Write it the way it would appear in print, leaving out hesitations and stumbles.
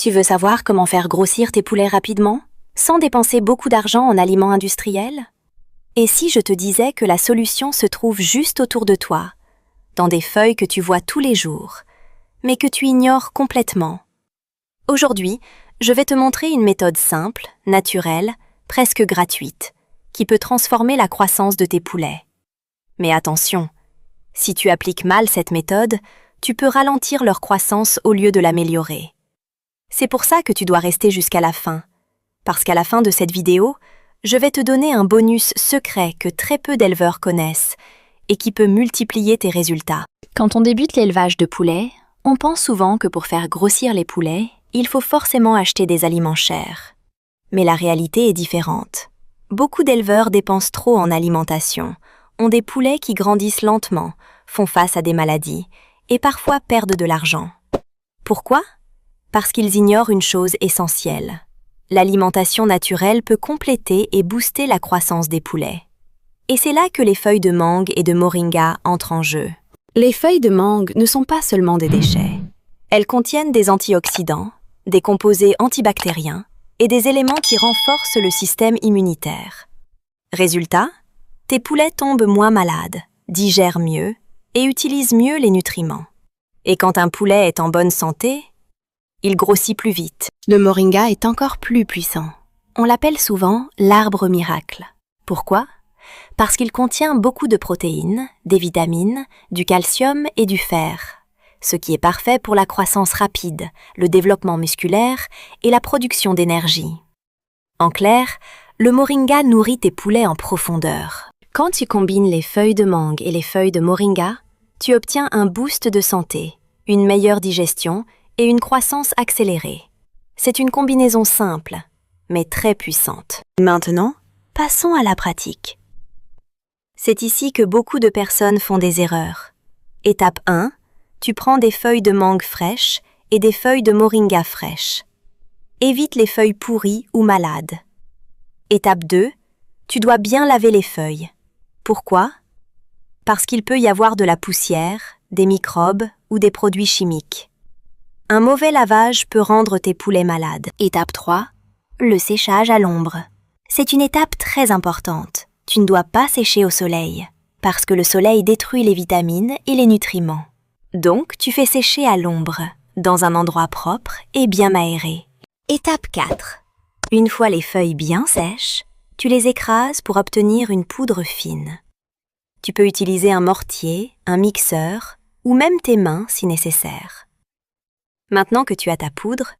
Tu veux savoir comment faire grossir tes poulets rapidement, sans dépenser beaucoup d'argent en aliments industriels? Et si je te disais que la solution se trouve juste autour de toi, dans des feuilles que tu vois tous les jours, mais que tu ignores complètement? Aujourd'hui, je vais te montrer une méthode simple, naturelle, presque gratuite, qui peut transformer la croissance de tes poulets. Mais attention, si tu appliques mal cette méthode, tu peux ralentir leur croissance au lieu de l'améliorer. C'est pour ça que tu dois rester jusqu'à la fin, parce qu'à la fin de cette vidéo, je vais te donner un bonus secret que très peu d'éleveurs connaissent et qui peut multiplier tes résultats. Quand on débute l'élevage de poulets, on pense souvent que pour faire grossir les poulets, il faut forcément acheter des aliments chers. Mais la réalité est différente. Beaucoup d'éleveurs dépensent trop en alimentation, ont des poulets qui grandissent lentement, font face à des maladies et parfois perdent de l'argent. Pourquoi ? Parce qu'ils ignorent une chose essentielle. L'alimentation naturelle peut compléter et booster la croissance des poulets. Et c'est là que les feuilles de mangue et de moringa entrent en jeu. Les feuilles de mangue ne sont pas seulement des déchets. Elles contiennent des antioxydants, des composés antibactériens et des éléments qui renforcent le système immunitaire. Résultat, tes poulets tombent moins malades, digèrent mieux et utilisent mieux les nutriments. Et quand un poulet est en bonne santé, il grossit plus vite. Le moringa est encore plus puissant. On l'appelle souvent l'arbre miracle. Pourquoi ? Parce qu'il contient beaucoup de protéines, des vitamines, du calcium et du fer, ce qui est parfait pour la croissance rapide, le développement musculaire et la production d'énergie. En clair, le moringa nourrit tes poulets en profondeur. Quand tu combines les feuilles de mangue et les feuilles de moringa, tu obtiens un boost de santé, une meilleure digestion et une croissance accélérée. C'est une combinaison simple, mais très puissante. Maintenant, passons à la pratique. C'est ici que beaucoup de personnes font des erreurs. Étape 1, tu prends des feuilles de mangue fraîches et des feuilles de moringa fraîches. Évite les feuilles pourries ou malades. Étape 2, tu dois bien laver les feuilles. Pourquoi ? Parce qu'il peut y avoir de la poussière, des microbes ou des produits chimiques. Un mauvais lavage peut rendre tes poulets malades. Étape 3, le séchage à l'ombre. C'est une étape très importante. Tu ne dois pas sécher au soleil, parce que le soleil détruit les vitamines et les nutriments. Donc, tu fais sécher à l'ombre, dans un endroit propre et bien aéré. Étape 4. Une fois les feuilles bien sèches, tu les écrases pour obtenir une poudre fine. Tu peux utiliser un mortier, un mixeur ou même tes mains si nécessaire. Maintenant que tu as ta poudre,